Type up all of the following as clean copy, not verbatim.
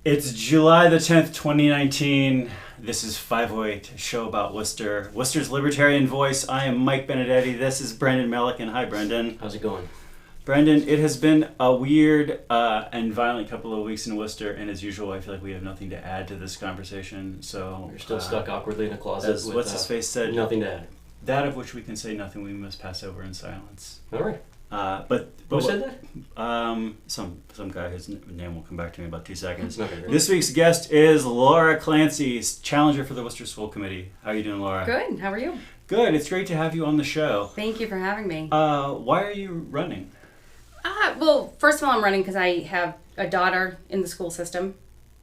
It's July the 10th, 2019. This is 508, a show about Worcester. Worcester's Libertarian Voice. I am Mike Benedetti. This is Brendan Melican. Hi, Brendan. How's it going? Brendan, it has been a weird and violent couple of weeks in Worcester, and as usual, I feel like we have nothing to add to this conversation. So you're still stuck awkwardly in a closet as with what's-his-face said, nothing to add. That of which we can say nothing, we must pass over in silence. All right. But who said that? Some guy whose name will come back to me in about 2 seconds. Okay, great. This week's guest is Laura Clancey, challenger for the Worcester School Committee. How are you doing, Laura? Good. How are you? Good. It's great to have you on the show. Thank you for having me. Why are you running? Well, first of all, I'm running because I have a daughter in the school system,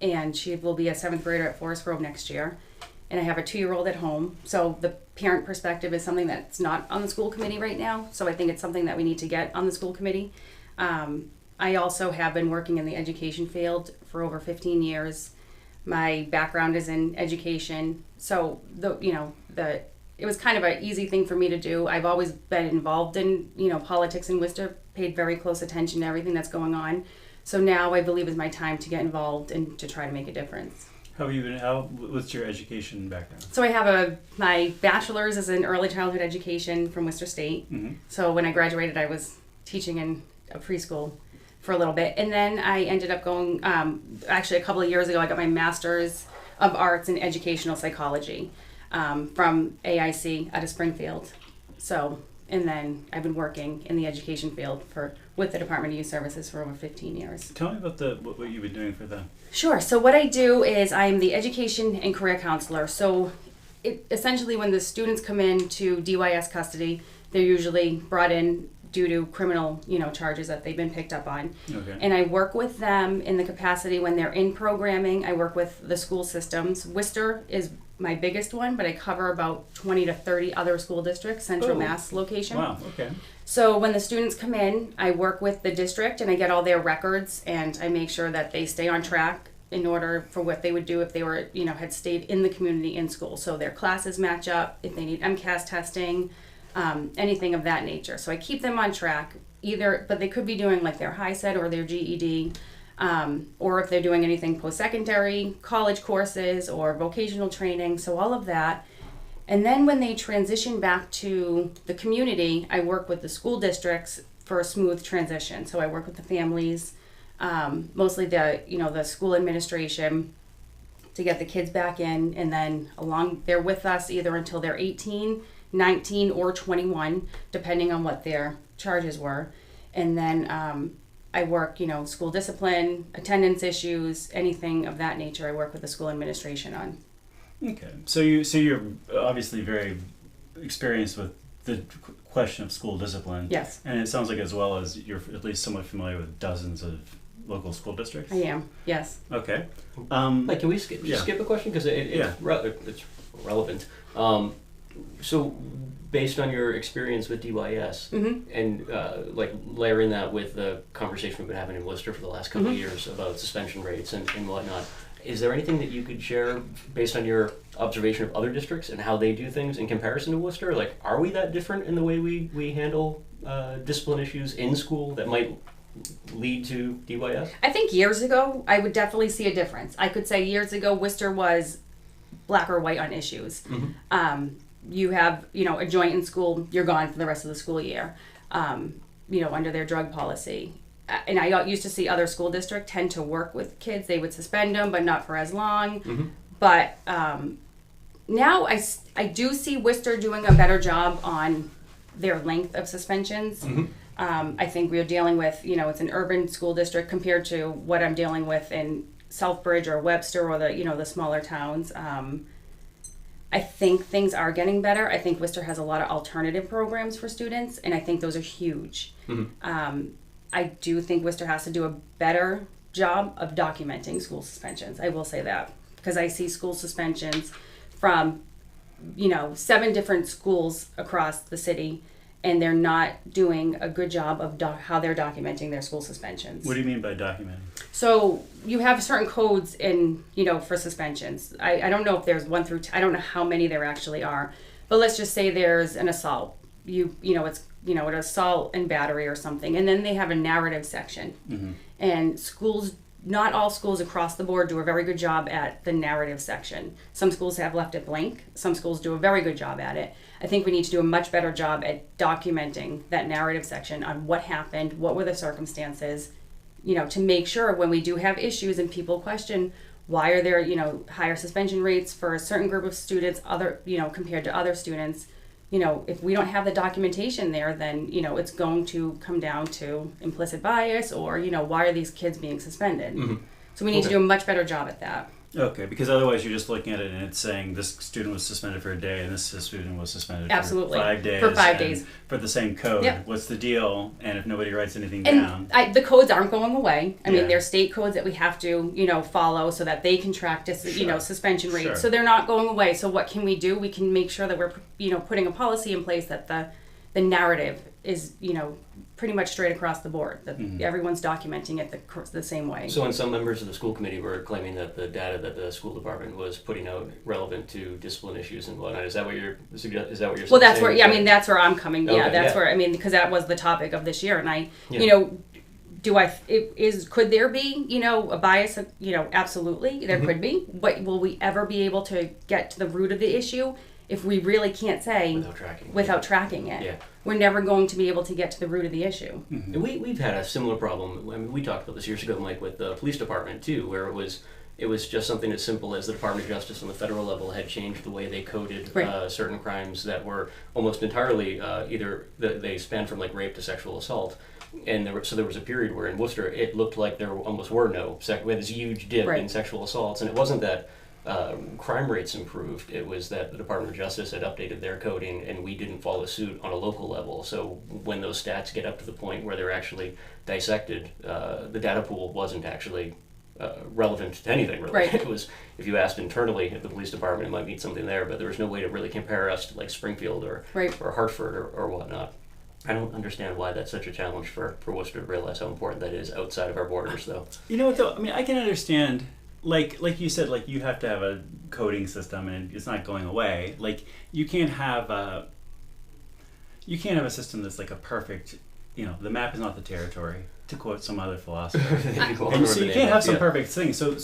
and she will be a 7th grader at Forest Grove next year. And I have a 2-year-old at home. So the parent perspective is something that's not on the school committee right now. So I think it's something that we need to get on the school committee. I also have been working in the education field for over 15 years. My background is in education. So it was kind of an easy thing for me to do. I've always been involved in, politics in Worcester, paid very close attention to everything that's going on. So now I believe is my time to get involved and to try to make a difference. What's your education background? So I have my bachelor's is in early childhood education from Worcester State. Mm-hmm. So when I graduated, I was teaching in a preschool for a little bit. And then I ended up going, actually a couple of years ago, I got my master's of arts in educational psychology from AIC out of Springfield. And then I've been working in the education field with the Department of Youth Services for over 15 years. Tell me about what you've been doing for them. Sure. So what I do is I'm the education and career counselor. So essentially when the students come into DYS custody, they're usually brought in due to criminal, charges that they've been picked up on. Okay. And I work with them in the capacity when they're in programming. I work with the school systems. Worcester is my biggest one, but I cover about 20 to 30 other school districts, Central Mass location. Wow, okay. So when the students come in, I work with the district and I get all their records and I make sure that they stay on track in order for what they would do if they were, had stayed in the community in school. So their classes match up, if they need MCAS testing, anything of that nature. So I keep them on track, but they could be doing like their high set or their GED, or if they're doing anything post-secondary, college courses, or vocational training, so all of that. And then when they transition back to the community, I work with the school districts for a smooth transition. So I work with the families, mostly the school administration, to get the kids back in, and then they're with us either until they're 18, 19, or 21, depending on what their charges were. And then I work, school discipline, attendance issues, anything of that nature. I work with the school administration on. Okay, so you're obviously very experienced with the question of school discipline. Yes. And it sounds like as well as you're at least somewhat familiar with dozens of local school districts. I am. Yes. Okay. Like, can we skip a question because it's relevant? So, based on your experience with DYS, Mm-hmm. and layering that with the conversation we've been having in Worcester for the last couple of years about suspension rates and whatnot, is there anything that you could share based on your observation of other districts and how they do things in comparison to Worcester? Like, are we that different in the way we handle discipline issues in school that might lead to DYS? I think years ago, I would definitely see a difference. I could say years ago, Worcester was black or white on issues. Mm-hmm. You have, a joint in school, you're gone for the rest of the school year, under their drug policy. And I used to see other school districts tend to work with kids. They would suspend them, but not for as long. Mm-hmm. But now I do see Worcester doing a better job on their length of suspensions. Mm-hmm. I think we're dealing with, it's an urban school district compared to what I'm dealing with in Southbridge or Webster or the smaller towns. I think things are getting better. I think Worcester has a lot of alternative programs for students, and I think those are huge. Mm-hmm. I do think Worcester has to do a better job of documenting school suspensions. I will say that, because I see school suspensions from, 7 different schools across the city, and they're not doing a good job of how they're documenting their school suspensions. What do you mean by documenting? So you have certain codes in, for suspensions. I don't know if there's 1 through 10. I don't know how many there actually are, but let's just say there's an assault. It's an assault and battery or something, and then they have a narrative section. Mm-hmm. And schools not all schools across the board do a very good job at the narrative section. Some schools have left it blank. Some schools do a very good job at it. I think we need to do a much better job at documenting that narrative section on what happened, what were the circumstances, to make sure when we do have issues and people question why are there, higher suspension rates for a certain group of students, compared to other students, if we don't have the documentation there, then, it's going to come down to implicit bias or, why are these kids being suspended? Mm-hmm. So we need to do a much better job at that. Okay, because otherwise you're just looking at it and it's saying this student was suspended for a day and this student was suspended Absolutely. for 5 days. For 5 days. For the same code. Yep. What's the deal? And if nobody writes anything And down. the codes aren't going away. I Yeah. mean, there's state codes that we have to, follow so that they can track, Sure. suspension rates. Sure. So they're not going away. So what can we do? We can make sure that we're, putting a policy in place that the narrative is, pretty much straight across the board. That everyone's documenting it the same way. So, and some members of the school committee were claiming that the data that the school department was putting out relevant to discipline issues and whatnot. Is that what you're saying? Well, that's where, that's where I'm coming. Okay, Yeah, that's yeah. where, because that was the topic of this year. And I, Yeah. could there be, a bias? Absolutely, there could be. But will we ever be able to get to the root of the issue if we really can't say without tracking tracking it? Yeah. We're never going to be able to get to the root of the issue. And we've had a similar problem. I mean, we talked about this years ago, Mike, with the police department too, where it was just something as simple as the Department of Justice on the federal level had changed the way they coded Right. certain crimes that were almost entirely either they spanned from like rape to sexual assault. And there was a period where in Worcester it looked like there almost were no we had this huge dip Right. in sexual assaults, and it wasn't that crime rates improved. It was that the Department of Justice had updated their coding and we didn't follow suit on a local level. So when those stats get up to the point where they're actually dissected, the data pool wasn't actually relevant to anything really. Right. It was, if you asked internally at the police department, it might mean something there, but there was no way to really compare us to like Springfield or Hartford or whatnot. I don't understand why that's such a challenge for Worcester to realize how important that is outside of our borders, though. You know what though? I mean, I can understand. Like you said, like you have to have a coding system, and it's not going away. Like you can't have a system that's like a perfect. The map is not the territory, to quote some other philosopher. And so you can't have some perfect thing. So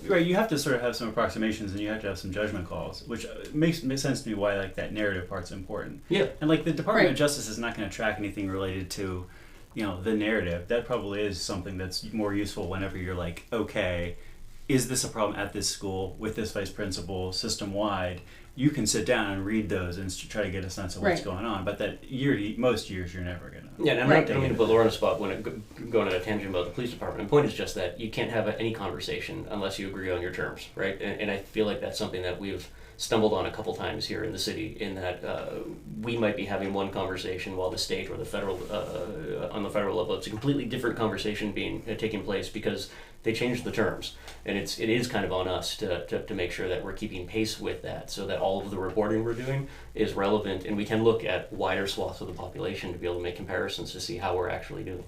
right, you have to sort of have some approximations, and you have to have some judgment calls, which makes sense to me why like that narrative part's important. Yeah. And like the Department of Justice is not going to track anything related to, the narrative. That probably is something that's more useful whenever you're like, okay, is this a problem at this school with this vice principal system wide? You can sit down and read those and try to get a sense of what's going on. But that most years you're never gonna. Yeah, and I don't mean to put Laura on the spot when going on a tangent about the police department. The point is just that you can't have any conversation unless you agree on your terms, right? And I feel like that's something that we've stumbled on a couple times here in the city, in that we might be having one conversation while the state or the federal on the federal level, it's a completely different conversation taking place because they changed the terms, and it is kind of on us to make sure that we're keeping pace with that, so that all of the reporting we're doing is relevant, and we can look at wider swaths of the population to be able to make comparisons to see how we're actually doing.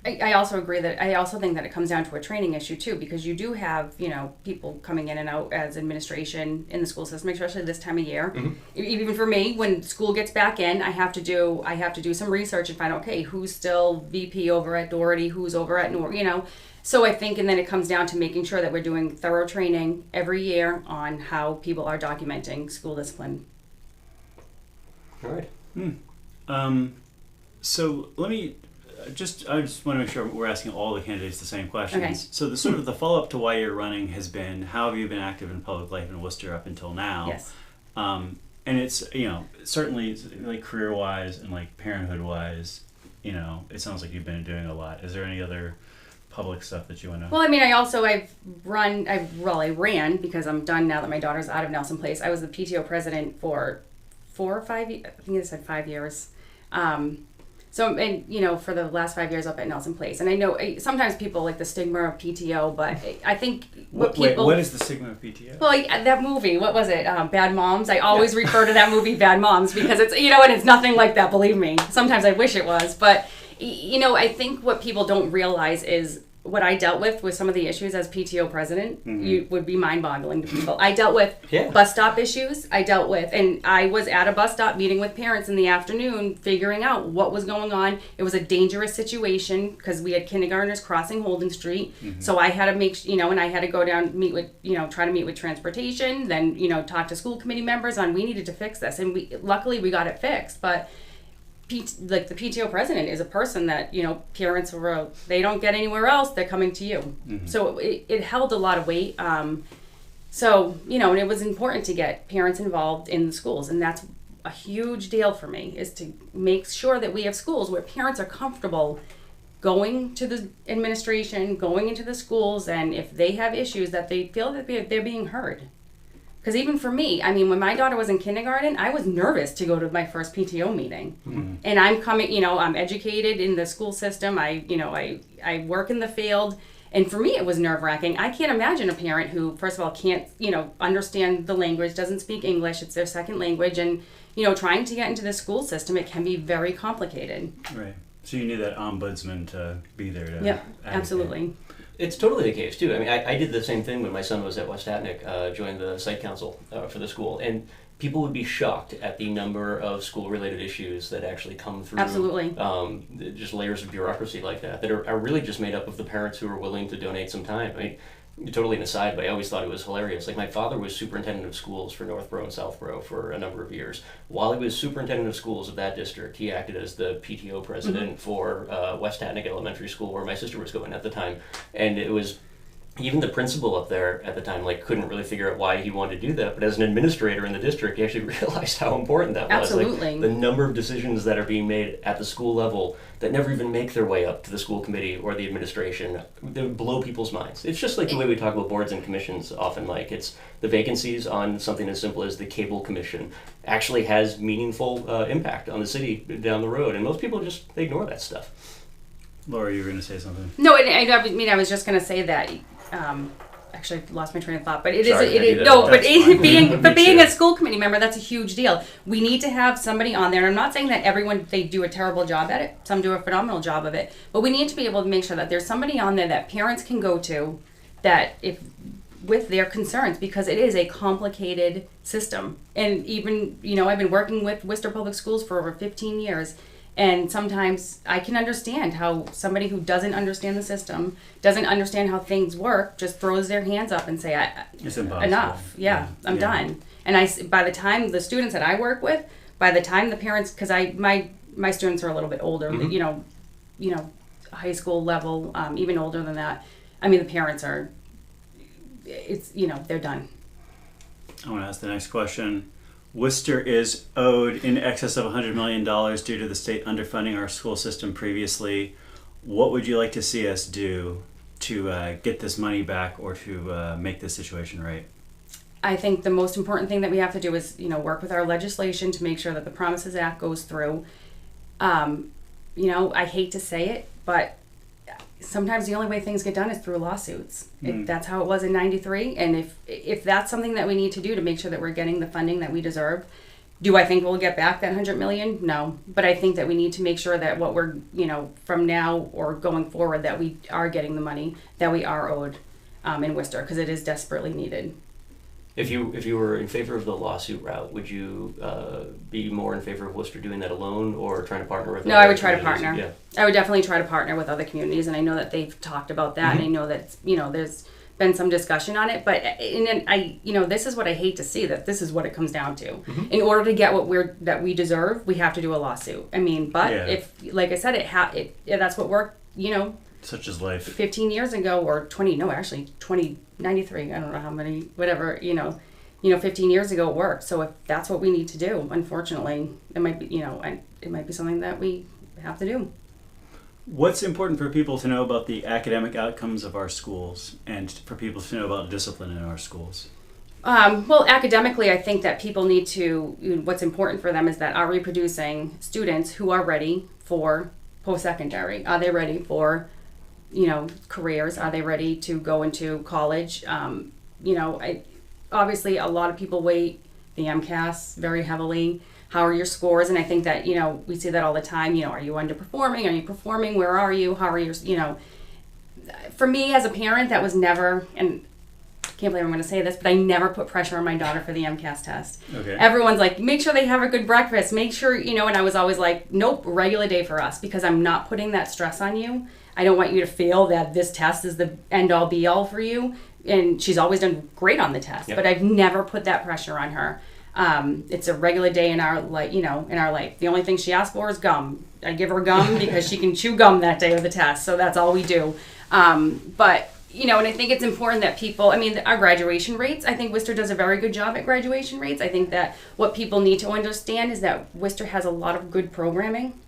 I also agree that I also think that it comes down to a training issue too, because you do have people coming in and out as administration in the school system, especially this time of year. Mm-hmm. Even for me, when school gets back in, I have to do some research and find out, okay, who's still VP over at Doherty, who's over at So I think, and then it comes down to making sure that we're doing thorough training every year on how people are documenting school discipline. All right. So let me I just want to make sure we're asking all the candidates the same questions. Okay. So the sort of the follow-up to why you're running has been, how have you been active in public life in Worcester up until now? Yes. And it's, certainly like career-wise and like parenthood-wise, it sounds like you've been doing a lot. Is there any other public stuff that you want to? Well, I mean, I ran because I'm done now that my daughter's out of Nelson Place. I was the PTO president for 4 or 5 years. I think it said 5 years. So, and, for the last 5 years up at Nelson Place. And I know sometimes people like the stigma of PTO, but I think what is the stigma of PTO? Well, that movie, what was it? Bad Moms. I always refer to that movie Bad Moms because it's, and it's nothing like that, believe me. Sometimes I wish it was. But, I think what people don't realize is what I dealt with some of the issues as PTO president, you would be mind-boggling to people. I dealt with bus stop issues. And I was at a bus stop meeting with parents in the afternoon, figuring out what was going on. It was a dangerous situation because we had kindergartners crossing Holden Street. So I had to and I had to go down, try to meet with transportation, then, talk to school committee members on we needed to fix this. And luckily we got it fixed. But the PTO president is a person that, parents they don't get anywhere else, they're coming to you. So it held a lot of weight. And it was important to get parents involved in the schools. And that's a huge deal for me, is to make sure that we have schools where parents are comfortable going to the administration, going into the schools, and if they have issues, that they feel that they're being heard. Because even for me, when my daughter was in kindergarten, I was nervous to go to my first PTO meeting. And I'm coming, I'm educated in the school system. I work in the field. And for me, it was nerve-wracking. I can't imagine a parent who, first of all, can't, understand the language, doesn't speak English, it's their second language. And, trying to get into the school system, it can be very complicated. Right. So you need that ombudsman to be there to Yep, absolutely. It's totally the case, too. I did the same thing when my son was at West Atnick, joined the site council for the school. And people would be shocked at the number of school-related issues that actually come through. Absolutely. Just layers of bureaucracy like that are really just made up of the parents who are willing to donate some time. Totally an aside, but I always thought it was hilarious. Like, my father was superintendent of schools for Northborough and Southborough for a number of years. While he was superintendent of schools of that district, he acted as the PTO president for West Atnick Elementary School, where my sister was going at the time. And it was, even the principal up there at the time, couldn't really figure out why he wanted to do that. But as an administrator in the district, he actually realized how important that was. Absolutely. The number of decisions that are being made at the school level that never even make their way up to the school committee or the administration, they blow people's minds. It's just like the way we talk about boards and commissions often. It's the vacancies on something as simple as the cable commission actually has meaningful impact on the city down the road. And most people just ignore that stuff. Laura, you were going to say something? No, I was just going to say that. Actually, I lost my train of thought, but being a school committee member, that's a huge deal. We need to have somebody on there, and I'm not saying that everyone, they do a terrible job at it. Some do a phenomenal job of it, but we need to be able to make sure that there's somebody on there that parents can go to, that with their concerns, because it is a complicated system. And even, I've been working with Worcester Public Schools for over 15 years. And sometimes I can understand how somebody who doesn't understand the system, doesn't understand how things work, just throws their hands up and say, it's impossible. Enough. I'm done. And by the time the students that I work with, by the time the parents, because my students are a little bit older, high school level, even older than that. The parents are, they're done. I want to ask the next question. Worcester is owed in excess of $100 million due to the state underfunding our school system previously. What would you like to see us do to get this money back or to make this situation right? I think the most important thing that we have to do is, work with our legislation to make sure that the Promises Act goes through. I hate to say it, but sometimes the only way things get done is through lawsuits. That's how it was in '93. And if that's something that we need to do to make sure that we're getting the funding that we deserve, do I think we'll get back that $100 million? No. But I think that we need to make sure that what we're, from now or going forward, that we are getting the money that we are owed in Worcester, because it is desperately needed. If you were in favor of the lawsuit route, would you be more in favor of Worcester doing that alone, or trying to partner with? No, I would try to partner. Yeah. I would definitely try to partner with other communities, and I know that they've talked about that, and I know that there's been some discussion on it. But this is what I hate to see, that this is what it comes down to. In order to get that we deserve, we have to do a lawsuit. If, like I said, that's what worked. Such is life. 15 years ago, or 2093, I don't know how many, whatever, 15 years ago it worked. So if that's what we need to do, unfortunately, it might be, it might be something that we have to do. What's important for people to know about the academic outcomes of our schools, and for people to know about discipline in our schools? Well, academically, I think that people need to, what's important for them is that are we producing students who are ready for post-secondary? Are they ready for careers? Are they ready to go into college? Obviously a lot of people weight the MCAS very heavily. How are your scores? And I think that, we see that all the time. Are you underperforming? Are you performing? Where are you? How are your, for me as a parent, that was never, and I can't believe I'm going to say this, but I never put pressure on my daughter for the MCAS test. Okay. Everyone's like, make sure they have a good breakfast, make sure, and I was always like, nope, regular day for us, because I'm not putting that stress on you. I don't want you to feel that this test is the end-all be-all for you. And she's always done great on the test, but I've never put that pressure on her. It's a regular day in our life. The only thing she asks for is gum. I give her gum because she can chew gum that day of the test, so that's all we do. But and I think it's important that people, our graduation rates, I think Worcester does a very good job at graduation rates. I think that what people need to understand is that Worcester has a lot of good programming.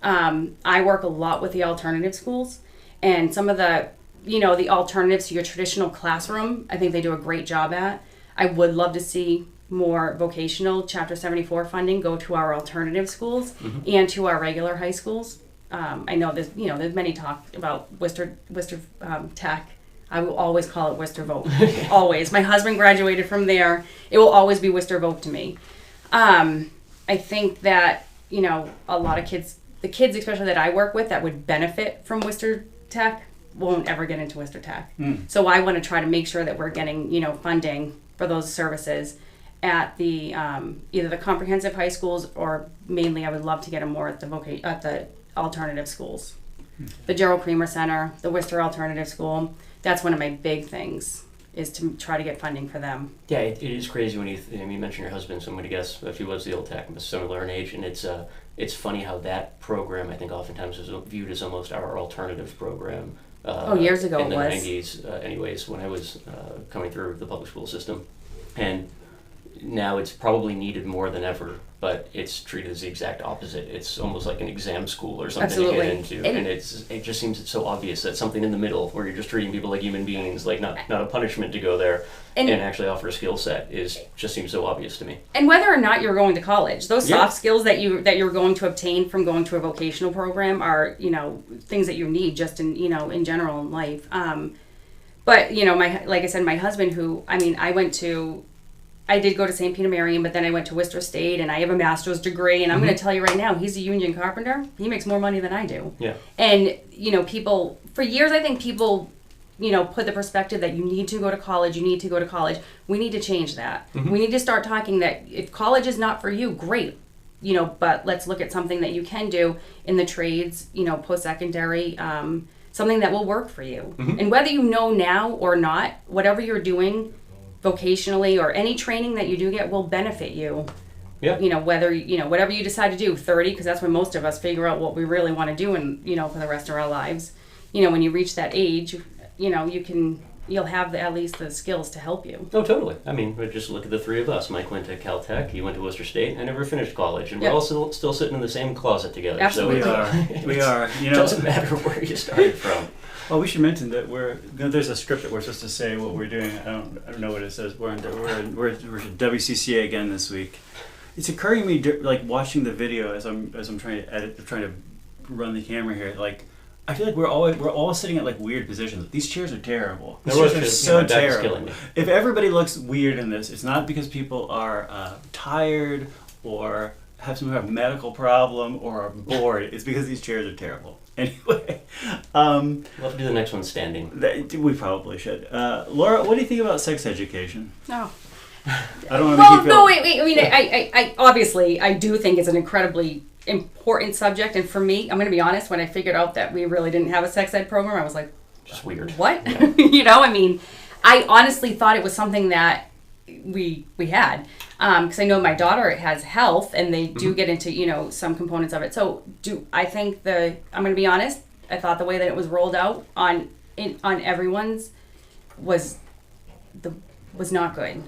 I work a lot with the alternative schools, and some of the, the alternatives to your traditional classroom, I think they do a great job at. I would love to see more vocational Chapter 74 funding go to our alternative schools and to our regular high schools. I know there's many talk about Worcester Tech. I will always call it Worcester Voc. Always. My husband graduated from there. It will always be Worcester Voc to me. I think that, a lot of kids, the kids especially that I work with that would benefit from Worcester Tech won't ever get into Worcester Tech. So I want to try to make sure that we're getting, funding for those services at the either the comprehensive high schools, or mainly I would love to get them more at the alternative schools. The Gerald Creamer Center, the Worcester Alternative School, that's one of my big things, is to try to get funding for them. Yeah, it is crazy when you mention your husband, so I'm going to guess if he was the old tech, similar in age, and it's funny how that program, I think oftentimes is viewed as almost our alternative program. Years ago in it was. In the 90s, anyways, when I was coming through the public school system. And now it's probably needed more than ever, but it's treated as the exact opposite. It's almost like an exam school or something to get into, and it just seems so obvious that something in the middle where you're just treating people like human beings, like not a punishment to go there, and actually offer a skill set just seems so obvious to me. And whether or not you're going to college, those soft skills that you're going to obtain from going to a vocational program are things that you need just in in general in life. But like I said, my husband, who I did go to St. Peter Marian, but then I went to Worcester State, and I have a master's degree, and I'm going to tell you right now, he's a union carpenter. He makes more money than I do. Yeah. And, people, for years, I think people, put the perspective that you need to go to college, We need to change that. We need to start talking that if college is not for you, great, but let's look at something that you can do in the trades, post-secondary, something that will work for you. And whether you know now or not, whatever you're doing vocationally or any training that you do get will benefit you. Yeah. Whether, whatever you decide to do, 30, because that's when most of us figure out what we really want to do and, for the rest of our lives. When you reach that age, you'll have at least the skills to help you. Oh, totally. But just look at the three of us. Mike went to Caltech, he went to Worcester State, I never finished college, and we're all still sitting in the same closet together. Absolutely. So we are. It doesn't matter where you started from. Well, we should mention that there's a script that we're supposed to say what we're doing. I don't know what it says. We're WCCA again this week. It's occurring to me, like watching the video as I'm trying to edit, trying to run the camera here. Like, I feel like we're all sitting at like weird positions. These chairs are terrible. These chairs are so terrible. If everybody looks weird in this, it's not because people are tired or have some kind of medical problem or are bored. It's because these chairs are terrible. Anyway, we'll have to do the next one standing. We probably should. Laura, what do you think about sex education? No. I don't want to keep no, wait. I obviously I do think it's an incredibly important subject, and for me, I'm going to be honest. When I figured out that we really didn't have a sex ed program, I was like, just weird. What? Yeah. I honestly thought it was something that we had. Because I know my daughter has health, and they do get into some components of it. So I think I'm going to be honest. I thought the way that it was rolled out on everyone's was not good.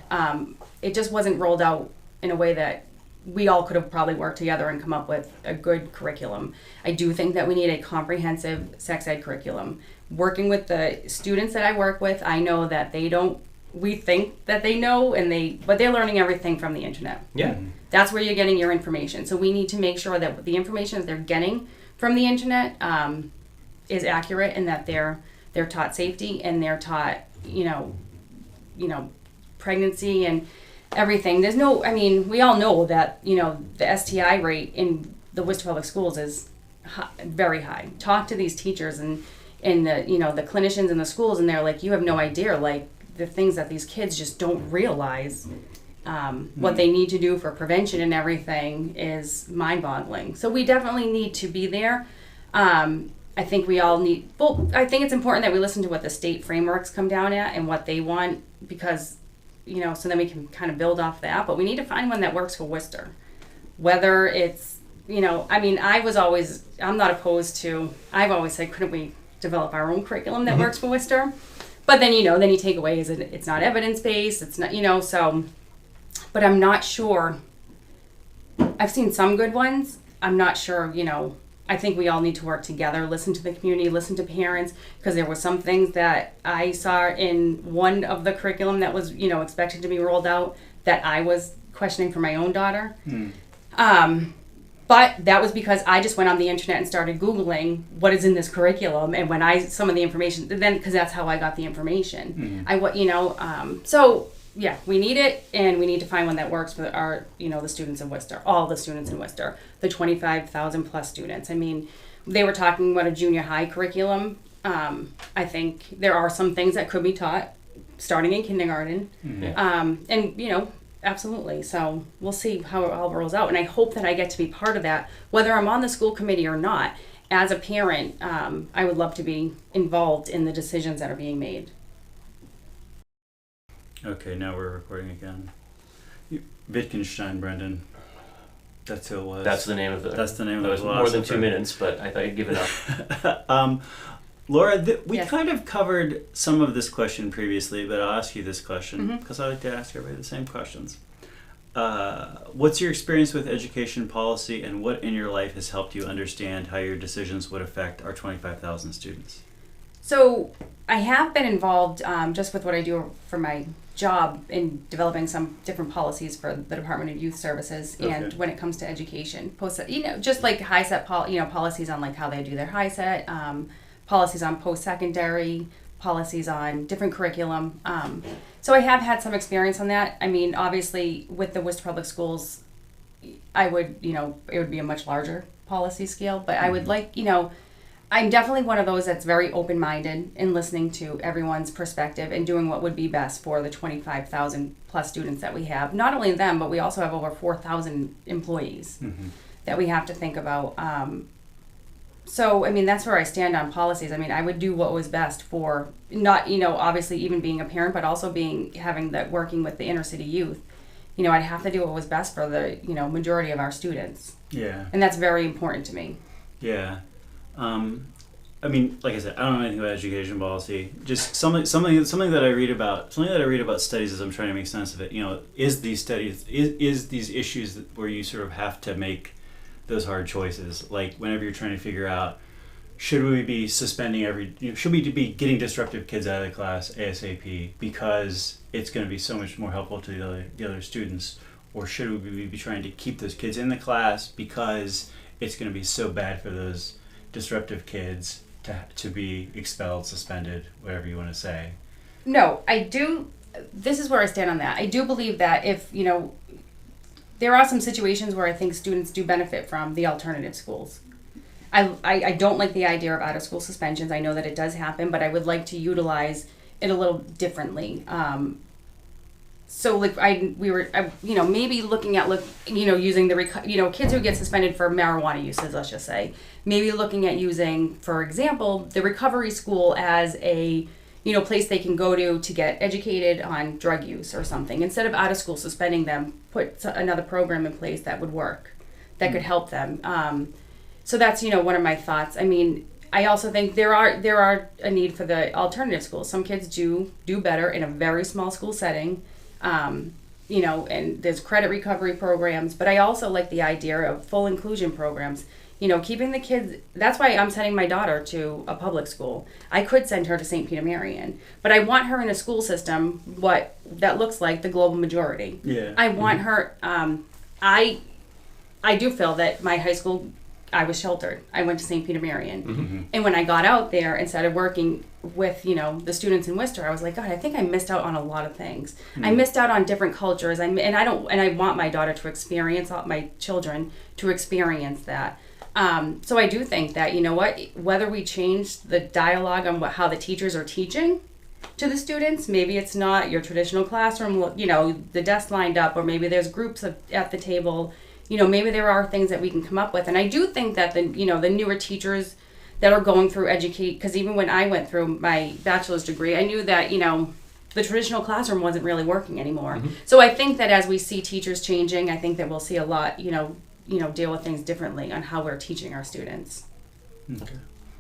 It just wasn't rolled out in a way that we all could have probably worked together and come up with a good curriculum. I do think that we need a comprehensive sex ed curriculum. Working with the students that I work with, I know that they don't. We think that they know, but they're learning everything from the internet. Yeah. That's where you're getting your information. So we need to make sure that the information that they're getting from the internet is accurate, and that they're taught safety, and they're taught, pregnancy and everything. We all know that, the STI rate in the Worcester Public Schools is very high. Talk to these teachers and and the, you know, the clinicians in the schools, and they're like, you have no idea, like, the things that these kids just don't realize. What they need to do for prevention and everything is mind-boggling. So we definitely need to be there. I think we all need, well, I think it's important that we listen to what the state frameworks come down at and what they want, because, you know, so then we can kind of build off that. But we need to find one that works for Worcester. Whether it's, you know, I mean, I'm not opposed to, I've always said, couldn't we develop our own curriculum that works for Worcester? But then, you know, then you take away, it's not evidence-based, it's not, you know, so, but I'm not sure. I've seen some good ones. I'm not sure, you know, I think we all need to work together, listen to the community, listen to parents, because there were some things that I saw in one of the curriculum that was, you know, expected to be rolled out that I was questioning for my own daughter. But that was because I just went on the internet and started Googling what is in this curriculum, and when some of the information, then, because that's how I got the information. So yeah, we need it, and we need to find one that works for our, you know, the students in Worcester, all the students in Worcester, the 25,000 plus students. I mean, they were talking about a junior high curriculum. I think there are some things that could be taught starting in kindergarten, and, you know, absolutely. So we'll see how it all rolls out. And I hope that I get to be part of that, whether I'm on the school committee or not. As a parent, I would love to be involved in the decisions that are being made. Okay, now we're recording again. Wittgenstein, Brendan. That's who it was. That's the name of the. That's the name of the was more than 2 minutes, but I thought you'd give it up. Laura, we kind of covered some of this question previously, but I'll ask you this question because I like to ask everybody the same questions. What's your experience with education policy, and what in your life has helped you understand how your decisions would affect our 25,000 students? So I have been involved just with what I do for my job in developing some different policies for the Department of Youth Services, and when it comes to education, just like policies on like how they do their high set, policies on post-secondary, policies on different curriculum. So I have had some experience on that. I mean, obviously with the Worcester Public Schools, it would be a much larger policy scale, but I would like, I'm definitely one of those that's very open-minded in listening to everyone's perspective and doing what would be best for the 25,000 plus students that we have. Not only them, but we also have over 4,000 employees that we have to think about. So, I mean, that's where I stand on policies. I mean, I would do what was best for not, obviously even being a parent, but also working with the inner city youth. I'd have to do what was best for the, majority of our students. Yeah. And that's very important to me. Yeah. I mean, like I said, I don't know anything about education policy. Just something that I read about. Something that I read about studies as I'm trying to make sense of it. Is these studies is these issues where you sort of have to make those hard choices. Like whenever you're trying to figure out, should we be suspending should we be getting disruptive kids out of the class ASAP because it's going to be so much more helpful to the other students, or should we be trying to keep those kids in the class because it's going to be so bad for those disruptive kids to be expelled, suspended, whatever you want to say? No, I do. This is where I stand on that. I do believe that if, there are some situations where I think students do benefit from the alternative schools. I don't like the idea of out-of-school suspensions. I know that it does happen, but I would like to utilize it a little differently. So like maybe looking at using the kids who get suspended for marijuana uses, let's just say, maybe looking at using, for example, the recovery school as a place they can go to get educated on drug use or something. Instead of out of school suspending them, put another program in place that would work, that could help them. So that's one of my thoughts. I mean, I also think there are a need for the alternative schools. Some kids do better in a very small school setting. And there's credit recovery programs, but I also like the idea of full inclusion programs, keeping the kids. That's why I'm sending my daughter to a public school. I could send her to St. Peter Marian, but I want her in a school system that looks like the global majority. Yeah. I want her, I do feel that my high school, I was sheltered. I went to St. Peter Marian. And when I got out there and started working with, the students in Worcester, I was like, God, I think I missed out on a lot of things. I missed out on different cultures. I want my daughter to experience, my children to experience that. So I do think that, you know what, whether we change the dialogue on how the teachers are teaching to the students, maybe it's not your traditional classroom, you know, the desk lined up, or maybe there's groups at the table, you know, maybe there are things that we can come up with. And I do think that the newer teachers that are going through because even when I went through my bachelor's degree, I knew that, you know, the traditional classroom wasn't really working anymore. So I think that as we see teachers changing, I think that we'll see a lot, you know, deal with things differently on how we're teaching our students. Okay.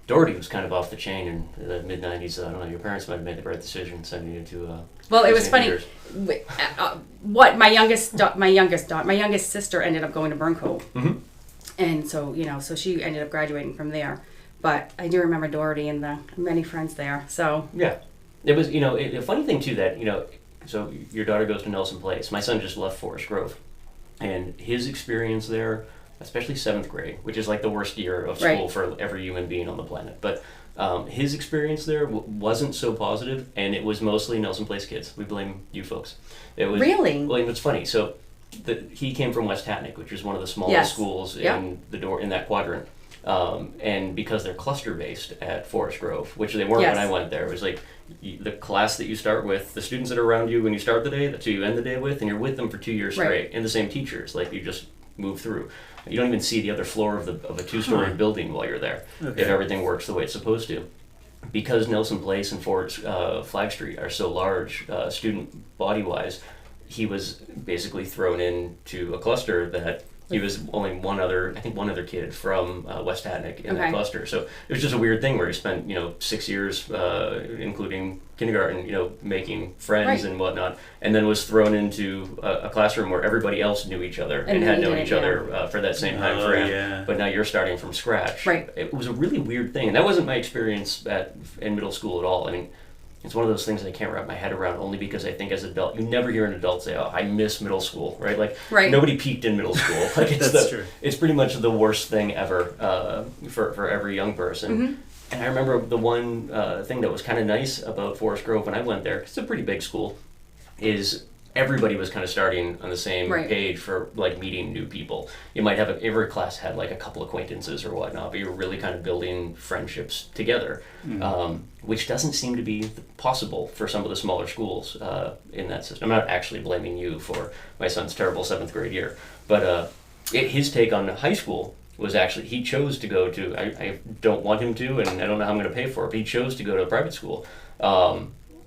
Doherty was kind of off the chain in the mid-90s. I don't know, your parents might have made the right decision sending you to well, it was funny. What my youngest sister ended up going to Burncoat. And so, you know, so she ended up graduating from there. But I do remember Doherty and the many friends there. So yeah, it was, you know, a funny thing too that, you know, so your daughter goes to Nelson Place. My son just left Forest Grove, and his experience there, especially 7th grade, which is like the worst year of school for every human being on the planet. But his experience there wasn't so positive, and it was mostly Nelson Place kids. We blame you folks. It was really. Well, it's funny. So he came from West Hatnick, which is one of the smallest schools in that quadrant. And because they're cluster based at Forest Grove, which they weren't when I went there, it was like the class that you start with, the students that are around you when you start the day, that's who you end the day with, and you're with them for 2 years straight, and the same teachers. Like, you just move through. You don't even see the other floor of a 2-story building while you're there, if everything works the way it's supposed to. Because Nelson Place and Flag Street are so large, student body-wise, he was basically thrown into a cluster that he was only one other kid from West Hatnick in that cluster. So it was just a weird thing where he spent, 6 years, including kindergarten, making friends and whatnot, and then was thrown into a classroom where everybody else knew each other and had known each other for that same time frame. Yeah. But now you're starting from scratch. Right. It was a really weird thing, and that wasn't my experience in middle school at all. I mean, it's one of those things I can't wrap my head around, only because I think as an adult, you never hear an adult say, "Oh, I miss middle school," right? Like, nobody peaked in middle school. Like, it's true. It's pretty much the worst thing ever for every young person. And I remember the one thing that was kind of nice about Forest Grove when I went there, 'cause it's a pretty big school, is everybody was kind of starting on the same page for like meeting new people. You might have every class had like a couple acquaintances or whatnot, but you were really kind of building friendships together, which doesn't seem to be possible for some of the smaller schools in that system. I'm not actually blaming you for my son's terrible 7th grade year, but his take on high school was actually he chose to go to, I don't want him to, and I don't know how I'm going to pay for it, but he chose to go to a private school.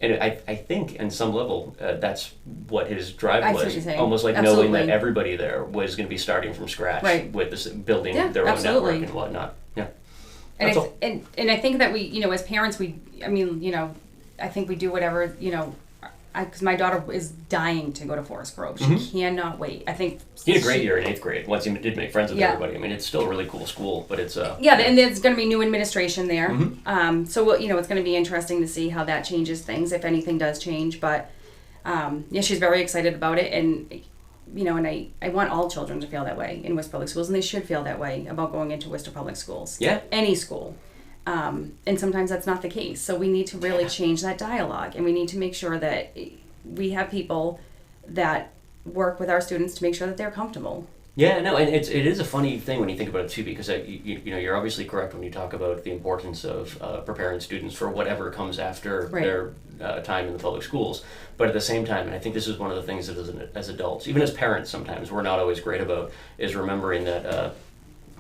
And I think, in some level, that's what his drive was. Almost like knowing that everybody there was going to be starting from scratch with this, building their own network and whatnot. Yeah. And I think that we, as parents, I think we do whatever, because my daughter is dying to go to Forest Grove. She cannot wait. I think he had a great year in 8th grade. Once he did make friends with everybody. I mean, it's still a really cool school, but it's and there's going to be new administration there. So it's going to be interesting to see how that changes things, if anything does change. But she's very excited about it, and and I want all children to feel that way in Worcester Public Schools, and they should feel that way about going into Worcester Public Schools. Yeah, any school. And sometimes that's not the case. So we need to really change that dialogue, and we need to make sure that we have people that work with our students to make sure that they're comfortable. Yeah, no, and it is a funny thing when you think about it too, because you're obviously correct when you talk about the importance of preparing students for whatever comes after their time in the public schools. But at the same time, and I think this is one of the things that as adults, even as parents sometimes, we're not always great about, is remembering that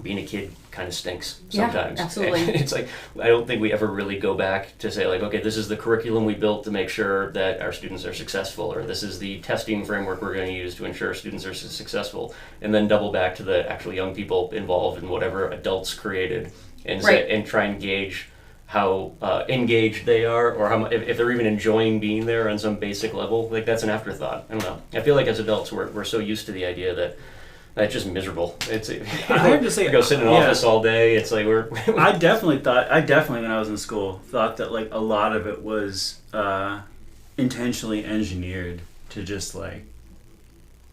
being a kid kind of stinks sometimes. Yeah, absolutely. And it's like, I don't think we ever really go back to say like, okay, this is the curriculum we built to make sure that our students are successful, or this is the testing framework we're going to use to ensure students are successful, and then double back to the actual young people involved in whatever adults created, and and try and gauge how engaged they are, or how if they're even enjoying being there on some basic level. Like, that's an afterthought. I don't know. I feel like as adults, we're so used to the idea that that's just miserable. It's hard to say. We go sit in an office all day. It's like I definitely when I was in school thought that like a lot of it was intentionally engineered to just like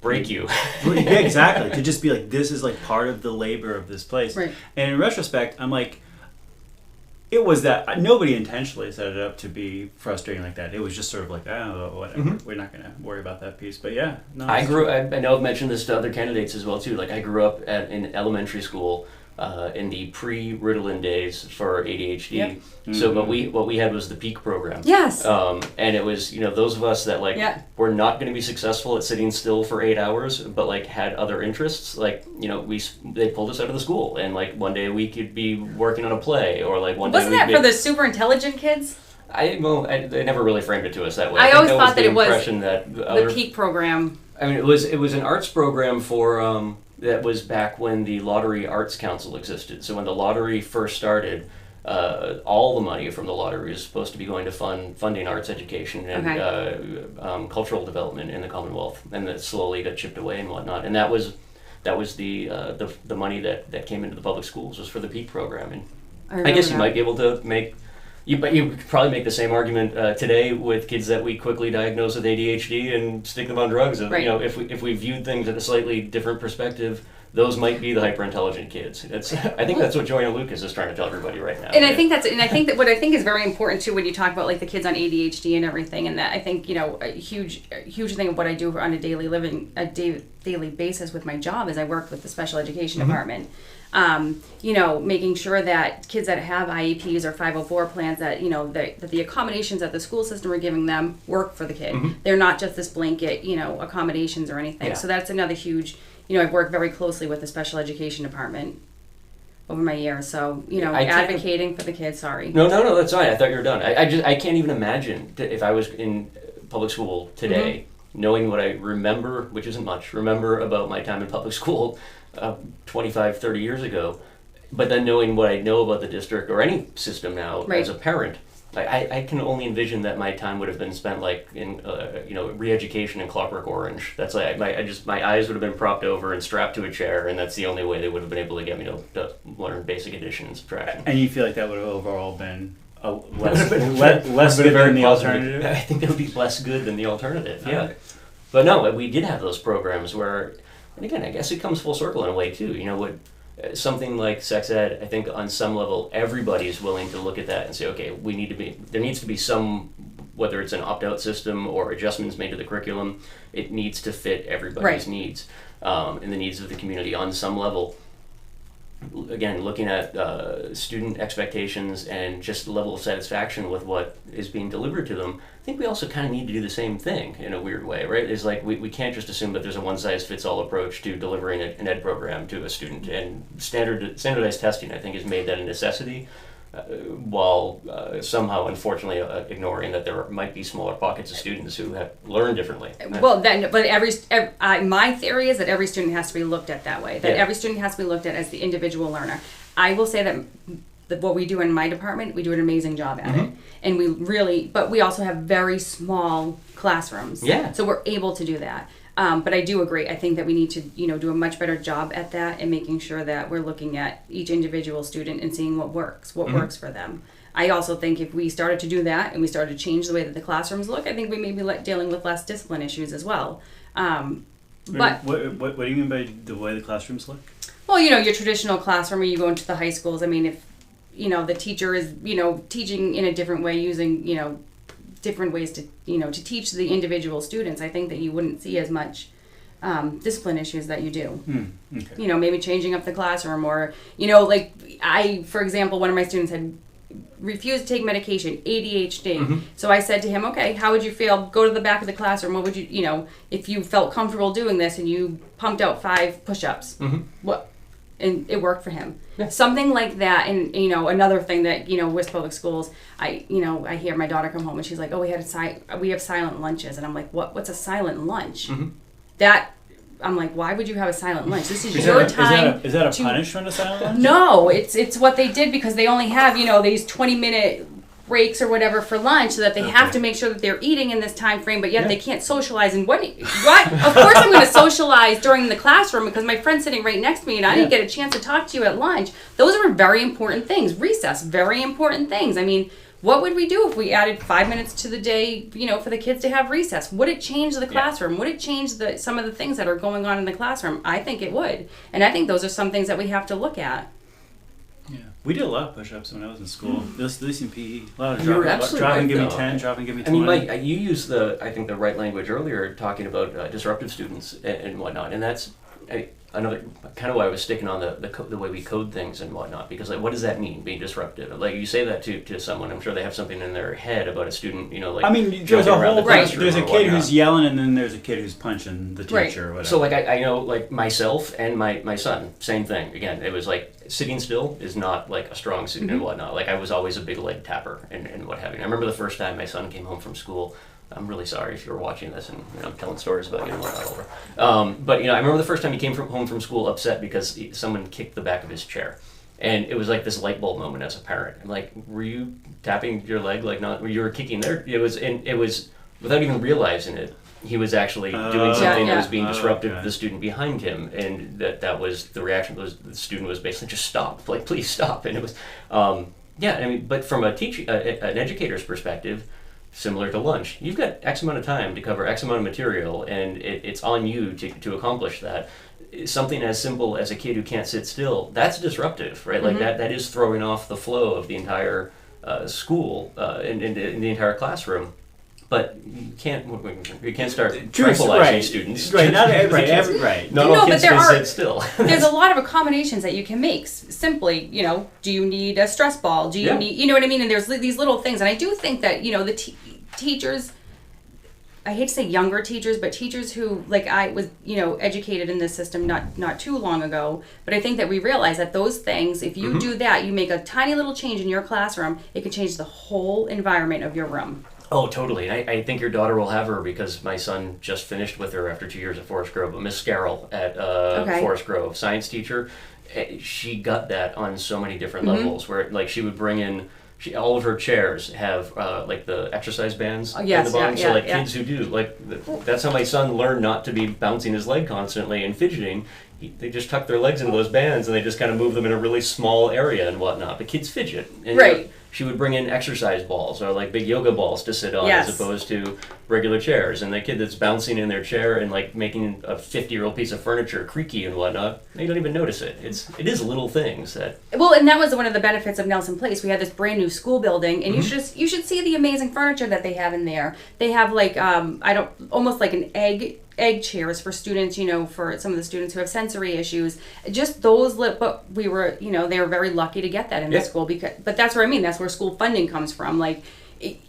break you. Yeah, exactly. To just be like, this is like part of the labor of this place. Right. And in retrospect, I'm like, it was that nobody intentionally set it up to be frustrating like that. It was just sort of like, oh, whatever. We're not going to worry about that piece. But yeah, no. I know I've mentioned this to other candidates as well too. Like, I grew up in elementary school in the pre-Ritalin days for ADHD. Yep. So what we had was the PEAK program. Yes. And it was, those of us that were not going to be successful at sitting still for 8 hours, but had other interests. They pulled us out of the school, and one day we could be working on a play, or one day. Wasn't that for the super intelligent kids? They never really framed it to us that way. I always thought that it was the PEAK program. I mean, it was an arts program for that was back when the Lottery Arts Council existed. So when the lottery first started, all the money from the lottery was supposed to be going to funding arts education and cultural development in the Commonwealth, and that slowly got chipped away and whatnot. And that was the money that came into the public schools was for the PEAK program. And I guess you might be able to make. But you could probably make the same argument today with kids that we quickly diagnose with ADHD and stick them on drugs. Right. If we viewed things at a slightly different perspective, those might be the hyper-intelligent kids. I think that's what Joanna Lucas is trying to tell everybody right now. And I think that what I think is very important too when you talk about the kids on ADHD and everything, and that I think a huge thing of what I do on a daily basis with my job is I work with the special education department. Making sure that kids that have IEPs or 504 plans that the accommodations that the school system are giving them work for the kid. They're not just this blanket accommodations or anything. Yeah. So that's another huge. I've worked very closely with the special education department over my years. So advocating for the kids. Sorry. No, that's fine. I thought you were done. I can't even imagine if I was in public school today, knowing what I remember, which isn't much, about my time in public school 25, 30 years ago, but then knowing what I know about the district or any system now as a parent, I can only envision that my time would have been spent in re-education in Clockwork Orange. That's my eyes would have been propped over and strapped to a chair, and that's the only way they would have been able to get me to learn basic addition and subtraction. And you feel like that would have overall been less good than the alternative? I think that would be less good than the alternative. Yeah, but no, we did have those programs where. And again, I guess it comes full circle in a way too. Something like sex ed, I think on some level, everybody is willing to look at that and say, okay, there needs to be some, whether it's an opt-out system or adjustments made to the curriculum, it needs to fit everybody's needs and the needs of the community on some level. Again, looking at student expectations and just the level of satisfaction with what is being delivered to them, I think we also kind of need to do the same thing in a weird way, right? It's we can't just assume that there's a one-size-fits-all approach to delivering an ed program to a student. And standardized testing, I think, has made that a necessity, while somehow, unfortunately, ignoring that there might be smaller pockets of students who have learned differently. Well, my theory is that every student has to be looked at that way. That every student has to be looked at as the individual learner. I will say that what we do in my department, we do an amazing job at it, and but we also have very small classrooms. Yeah. So we're able to do that. But I do agree. I think that we need to, do a much better job at that and making sure that we're looking at each individual student and seeing what works for them. I also think if we started to do that and we started to change the way that the classrooms look, I think we may be dealing with less discipline issues as well. But what do you mean by the way the classrooms look? Well, your traditional classroom where you go into the high schools. I mean, if the teacher is teaching in a different way using different ways to to teach the individual students, I think that you wouldn't see as much discipline issues that you do. Okay. Maybe changing up the classroom, or for example, one of my students had refused to take medication, ADHD. So I said to him, okay, how would you feel? Go to the back of the classroom. What would you if you felt comfortable doing this and you pumped out 5 push-ups? What? And it worked for him. Yeah. Something like that. And another thing that with public schools, I hear my daughter come home and she's like, oh, we have silent lunches. And I'm like, what's a silent lunch? That I'm like, why would you have a silent lunch? This is your time. Is that a punishment, a silent lunch? No, it's what they did because they only have these 20-minute breaks or whatever for lunch, so that they have to make sure that they're eating in this time frame, but yet they can't socialize. And what? Of course I'm going to socialize during the classroom because my friend's sitting right next to me and I didn't get a chance to talk to you at lunch. Those are very important things. Recess, very important things. I mean, what would we do if we added 5 minutes to the day, for the kids to have recess? Would it change the classroom? Would it change some of the things that are going on in the classroom? I think it would. And I think those are some things that we have to look at. Yeah. We did a lot of push-ups when I was in school. This in PE. A lot of drop and give me 10, drop and give me 20. I mean, Mike, you used the right language earlier talking about disruptive students and whatnot. And that's, another kind of why I was sticking on the way we code things and whatnot, because like, what does that mean, being disruptive? Like, you say that to someone, I'm sure they have something in their head about a student, like, I mean, there's a whole there's a kid who's yelling, and then there's a kid who's punching the teacher or whatever. So like I know, like, myself and my son, same thing. Again, it was like sitting still is not like a strong suit and whatnot. Like, I was always a big leg tapper and what have you. I remember the first time my son came home from school. I'm really sorry if you were watching this and I'm telling stories about you and whatnot over. But I remember the first time he came home from school upset because someone kicked the back of his chair. And it was like this light bulb moment as a parent. I'm like, were you tapping your leg? Like, not, you were kicking there? It was without even realizing it, he was actually doing something that was being disruptive to the student behind him. And that was the reaction. The student was basically, just stop. Like, please stop. And it was, but from an educator's perspective, similar to lunch, you've got X amount of time to cover X amount of material, and it's on you to accomplish that. Something as simple as a kid who can't sit still, that's disruptive, right? Like, that is throwing off the flow of the entire school in the entire classroom. But you can't start tranquilizing students. Right, not every, right. Not all kids can sit still. There's a lot of accommodations that you can make. Simply, do you need a stress ball? Do you need, you know what I mean? And there's these little things. And I do think that, the teachers, I hate to say younger teachers, but teachers who, like, I was, educated in this system not too long ago. But I think that we realize that those things, if you do that, you make a tiny little change in your classroom, it can change the whole environment of your room. Oh, totally. And I think your daughter will have her, because my son just finished with her after 2 years at Forest Grove. But Miss Scarroll at Forest Grove, science teacher, she got that on so many different levels, where, like, she would bring in, all of her chairs have like the exercise bands in the bottom. So kids who do, like, that's how my son learned not to be bouncing his leg constantly and fidgeting. They just tuck their legs into those bands and they just kind of move them in a really small area and whatnot. But kids fidget. And she would bring in exercise balls or like big yoga balls to sit on as opposed to regular chairs. And the kid that's bouncing in their chair and like making a 50-year-old piece of furniture creaky and whatnot, they don't even notice it. It is little things that... Well, and that was one of the benefits of Nelson Place. We had this brand new school building, and you should see the amazing furniture that they have in there. They have like almost like an egg chairs for students, for some of the students who have sensory issues. Just those, but we were, they were very lucky to get that in the school but that's what I mean. That's where school funding comes from. Like,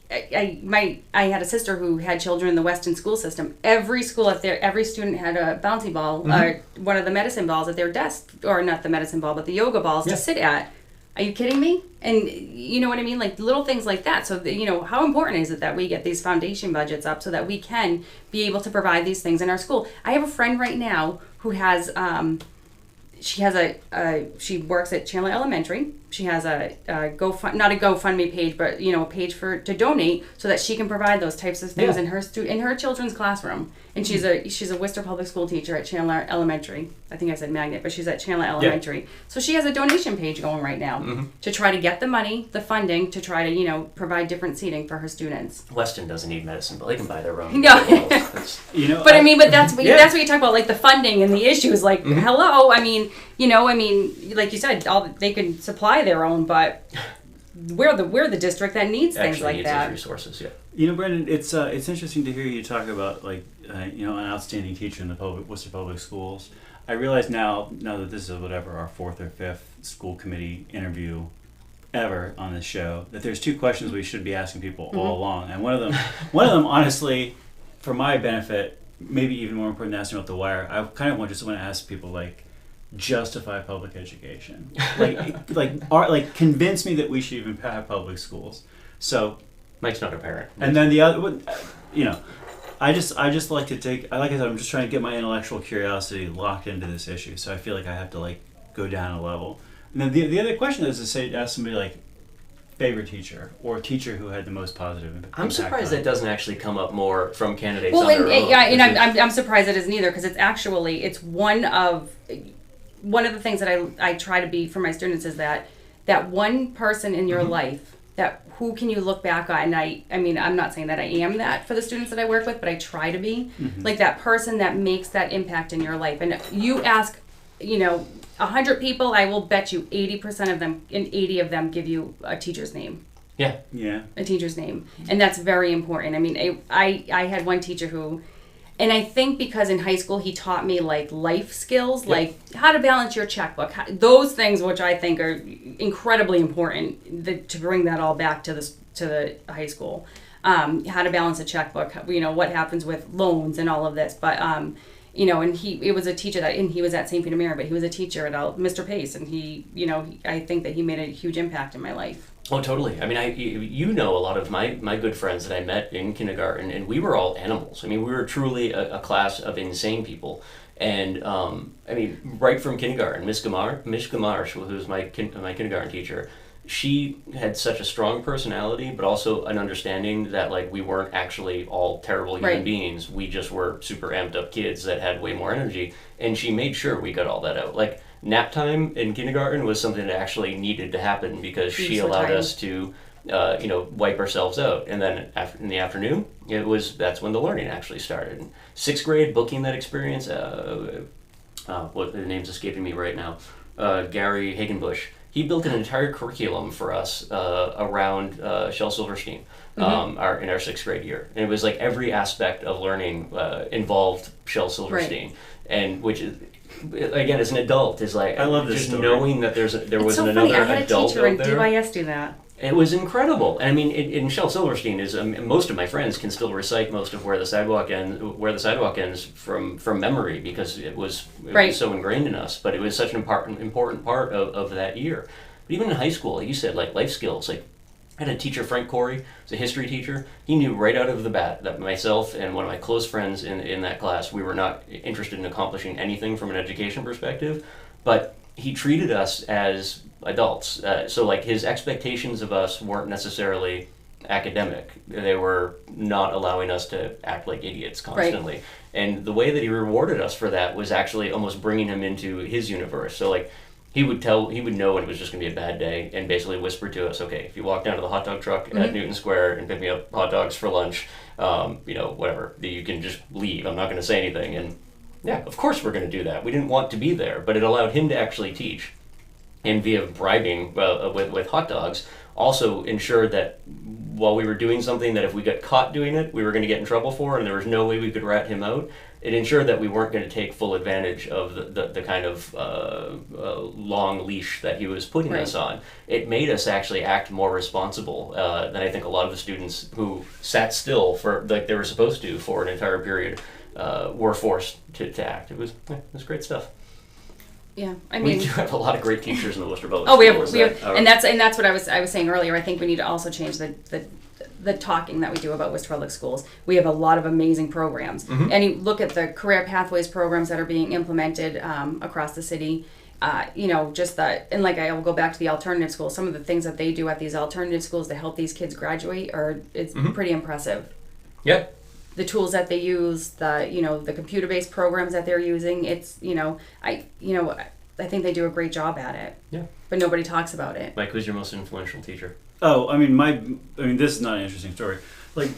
I had a sister who had children in the Weston school system. Every school every student had a bouncy ball, one of the medicine balls at their desk, or not the medicine ball, but the yoga balls to sit at. Are you kidding me? And you know what I mean? Like little things like that. So, how important is it that we get these foundation budgets up so that we can be able to provide these things in our school? I have a friend right now who has, she works at Chandler Elementary. She has not a GoFundMe page, but a page to donate so that she can provide those types of things in her children's classroom. And she's a Worcester public school teacher at Chandler Elementary. I think I said Magnet, but she's at Chandler Elementary. So she has a donation page going right now to try to get the money, the funding to try to provide different seating for her students. Weston doesn't need medicine, but they can buy their own. No, but that's what you talk about, like the funding and the issues. Like, hello, like you said, they can supply their own, but we're the district that needs things like that. Those resources, Brendan, it's interesting to hear you talk about an outstanding teacher in the Worcester Public Schools. I realize now that this is our fourth or fifth school committee interview ever on this show, that there's two questions we should be asking people all along, and one of them, honestly, for my benefit, maybe even more important than asking about the wire, I kind of just want to ask people justify public education, convince me that we should even have public schools. So Mike's not a parent, and then the other, I just like to take. Like I said, I'm just trying to get my intellectual curiosity locked into this issue. So I feel like I have to go down a level. And then the other question is to ask somebody favorite teacher or teacher who had the most positive impact. I'm surprised that doesn't actually come up more from candidates. Well, on their own. I'm surprised it isn't either, because it's one of the things that I try to be for my students is that one person in your life, that who can you look back on? And I'm not saying that I am that for the students that I work with, but I try to be like that person that makes that impact in your life. And you ask, 100 people, I will bet you 80% of them, and 80 of them give you a teacher's name. Yeah. A teacher's name. And that's very important. I had one teacher who, And I think because in high school he taught me like life skills, like how to balance your checkbook, those things which I think are incredibly important to bring that all back to the high school. How to balance a checkbook, what happens with loans and all of this. But and it was a teacher and he was at St. Peter Mary, but he was a teacher at Mr. Pace, and I think that he made a huge impact in my life. Oh, totally. I mean, a lot of my good friends that I met in kindergarten, and we were all animals. I mean, we were truly a class of insane people. And, right from kindergarten, Miss Gamarsh, who was my kindergarten teacher, she had such a strong personality, but also an understanding that, like, we weren't actually all terrible human beings. We just were super amped up kids that had way more energy. And she made sure we got all that out. Like, nap time in kindergarten was something that actually needed to happen because she allowed us to, wipe ourselves out. And then in the afternoon, that's when the learning actually started. In 6th grade, booking that experience, what the name's escaping me right now, Gary Hagenbush, he built an entire curriculum for us around Shel Silverstein in our 6th grade year. And it was like every aspect of learning involved Shel Silverstein. Right. And which is, again, as an adult, is like, I love this just story. knowing that there was so another funny. I had adult a teacher out there. in DYS do that. It was incredible. And I mean, in Shel Silverstein is most of my friends can still recite most of where the sidewalk ends from memory because it was so ingrained in us. But it was such an important part of that year. But even in high school, like you said, like life skills, like I had a teacher, Frank Corey, was a history teacher. He knew right out of the bat that myself and one of my close friends in that class, we were not interested in accomplishing anything from an education perspective, but he treated us as adults. So like his expectations of us weren't necessarily academic. They were not allowing us to act like idiots constantly. Right. And the way that he rewarded us for that was actually almost bringing him into his universe. So like, he would know when it was just going to be a bad day and basically whisper to us, okay, if you walk down to the hot dog truck at Newton Square and pick me up hot dogs for lunch, whatever, you can just leave. I'm not going to say anything. And yeah, of course we're going to do that. We didn't want to be there, but it allowed him to actually teach. And via bribing with hot dogs, also ensured that while we were doing something that if we got caught doing it, we were going to get in trouble for, and there was no way we could rat him out, it ensured that we weren't going to take full advantage of the kind of long leash that he was putting us on. It made us actually act more responsible than I think a lot of the students who sat still for like they were supposed to for an entire period were forced to act. It was great stuff. Yeah, I mean, we do have a lot of great teachers in the Worcester Public Schools. We have, and that's what I was saying earlier. I think we need to also change the talking that we do about Worcester Public Schools. We have a lot of amazing programs, and you look at the career pathways programs that are being implemented across the city. And like I will go back to the alternative schools. Some of the things that they do at these alternative schools to help these kids graduate it's pretty impressive. Yeah. The tools that they use, the computer-based programs that they're using, I think they do a great job at it. Yeah. But nobody talks about it. Mike, who's your most influential teacher? Oh, I mean, this is not an interesting story. Like,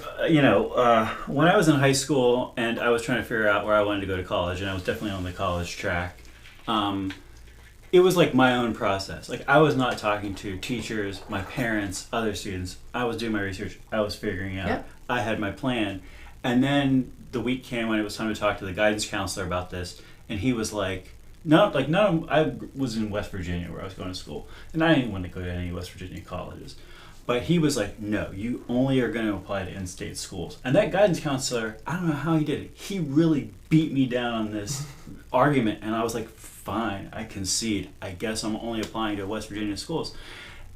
when I was in high school and I was trying to figure out where I wanted to go to college, and I was definitely on the college track, it was like my own process. Like, I was not talking to teachers, my parents, other students. I was doing my research. I was figuring out. Yep. I had my plan. And then the week came when it was time to talk to the guidance counselor about this, and he was like, I was in West Virginia where I was going to school, and I didn't want to go to any West Virginia colleges. But he was like, no, you only are going to apply to in-state schools. And that guidance counselor, I don't know how he did it. He really beat me down on this argument, and I was like, fine, I concede. I guess I'm only applying to West Virginia schools.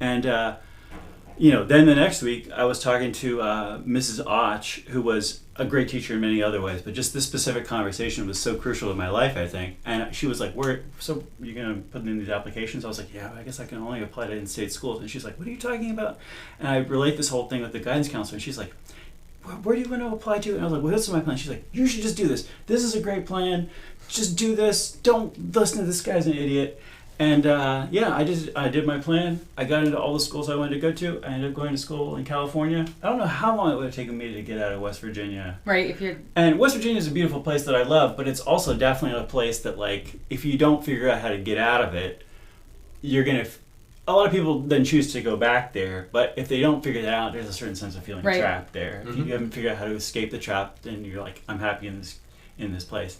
And, then the next week, I was talking to Mrs. Och, who was a great teacher in many other ways, but just this specific conversation was so crucial in my life, I think. And she was like, so you're going to put in these applications? I was like, yeah, I guess I can only apply to in-state schools. And she's like, what are you talking about? And I relate this whole thing with the guidance counselor, and she's like, where do you want to apply to? And I was like, well, this is my plan. She's like, you should just do this. This is a great plan. Just do this. Don't listen to this guy's an idiot. And I did my plan. I got into all the schools I wanted to go to. I ended up going to school in California. I don't know how long it would have taken me to get out of West Virginia. Right. And West Virginia is a beautiful place that I love, but it's also definitely a place that, like, if you don't figure out how to get out of it, you're gonna. A lot of people then choose to go back there, but if they don't figure that out, there's a certain sense of feeling trapped there. If you haven't figured out how to escape the trap, then you're like, I'm happy in this in this place.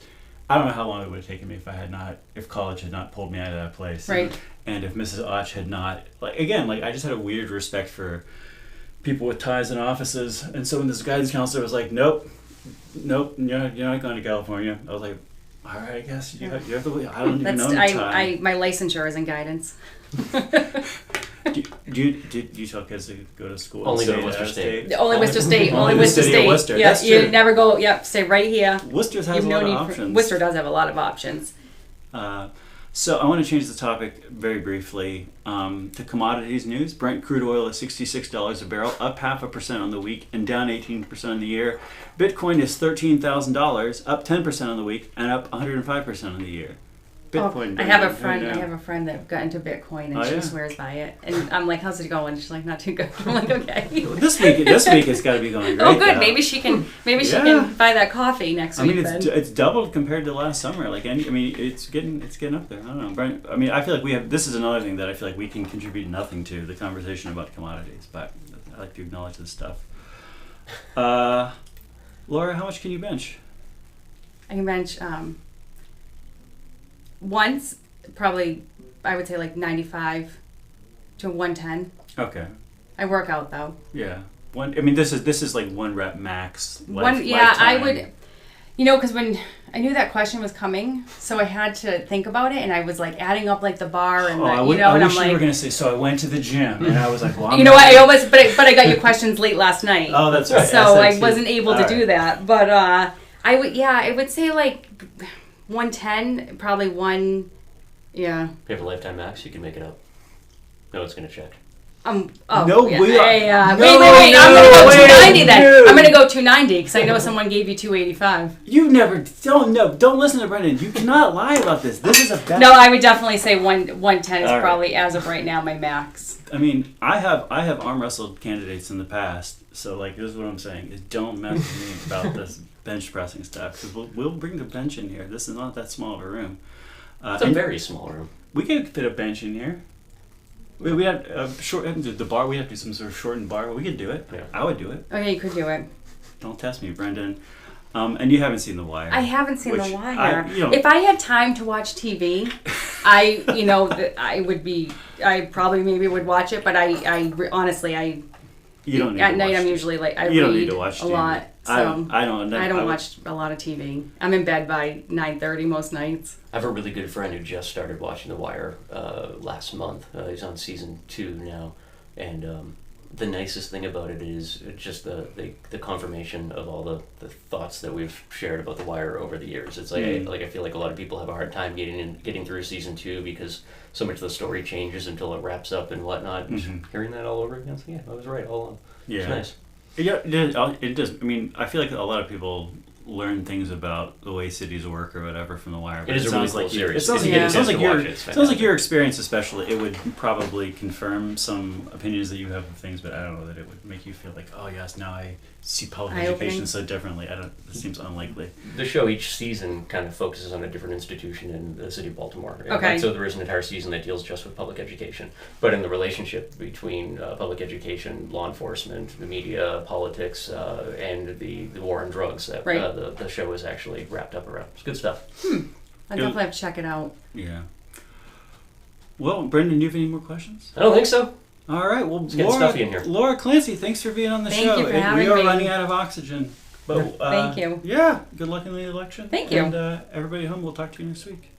I don't know how long it would have taken me if college had not pulled me out of that place. Right. And if Mrs. Och had not, I just had a weird respect for people with ties in offices. And so when this guidance counselor was like, nope, you're not going to California. I was like, all right, I guess you have to. I don't even know the tie. My licensure is in guidance. Do you tell kids to go to school? Only go to Worcester State. Only Worcester State. Only Worcester State. Worcester. Yeah, That's you true. never go. Yep, stay right here. Worcester has a lot of options. Worcester does have a lot of options. So I want to change the topic very briefly to commodities news. Brent crude oil is $66 a barrel, up 0.5% on the week and down 18% on the year. Bitcoin is $13,000, up 10% on the week and up 105% on the year. Bitcoin. I have a friend that got into Bitcoin and she swears by it. And I'm like, how's it going? She's like, not too good. I'm like, okay. This week it's got to be going great. Oh, good. Though. Maybe she can buy that coffee next week. It's doubled compared to last summer. It's getting up there. I don't know. Brian, I feel like this is another thing that I feel like we can contribute nothing to the conversation about commodities, but I like to acknowledge this stuff. Laura, how much can you bench? I can bench once, probably, I would say like 95 to 110. Okay. I work out though. Yeah. This is like 1 rep max. Lifetime. I would, because when I knew that question was coming, so I had to think about it, and I was like adding up like the bar and I wish you were gonna say. So I went to the gym, and I was like, well, I almost, but I got your questions late last night. Oh, that's right. So I wasn't able to do that, but I would say like 110, probably one, yeah. If you have a lifetime max, you can make it up. No one's gonna check. Wait. I'm gonna go 290 then. No. I'm gonna go 290 because I know someone gave you 285. Don't listen to Brendan. You cannot lie about this. This is a bad. No, I would definitely say 110 is All right. probably, as of right now, my max. I have arm wrestled candidates in the past, so this is what I'm saying: is don't mess with me about this bench pressing stuff, because we'll bring the bench in here. This is not that small of a room. It's a very small room. We could fit a bench in here. We had the bar. We have to do some sort of shortened bar. We could do it. Yeah. I would do it. Oh yeah, you could do it. Don't test me, Brendan. And you haven't seen The Wire. I haven't seen The Wire. I if I had time to watch TV, I probably maybe would watch it. But I honestly, you don't need at to night watch I'm TV. usually I you read don't need to watch a TV. lot. So I don't watch a lot of TV. I'm in bed by 9:30 most nights. I have a really good friend who just started watching The Wire last month. He's on season 2 now, and the nicest thing about it is just the confirmation of all the thoughts that we've shared about The Wire over the years. It's like I feel like a lot of people have a hard time getting through season 2 because so much of the story changes until it wraps up and whatnot. And just hearing that all over again, so yeah, I was right all along. Yeah, it's nice. Yeah, it does. I feel like a lot of people learn things about the way cities work or whatever from The Wire. It is a really cool series. It sounds like your experience, especially, it would probably confirm some opinions that you have of things, but I don't know that it would make you feel like, oh yes, now I see public education so differently. It seems unlikely. The show each season kind of focuses on a different institution in the city of Baltimore. Okay. So there is an entire season that deals just with public education. But in the relationship between public education, law enforcement, the media, politics, and the war on drugs, that the show is actually wrapped up around. It's good stuff. I definitely have to check it out. Yeah. Well, Brendan, do you have any more questions? I don't think so. All right. Well, it's getting stuffy in here. Laura Clancey, thanks for being on the show. Thank you for having me. We are me. running out of oxygen. But Thank you. Yeah. Good luck in the election. Thank you. And everybody at home, we'll talk to you next week.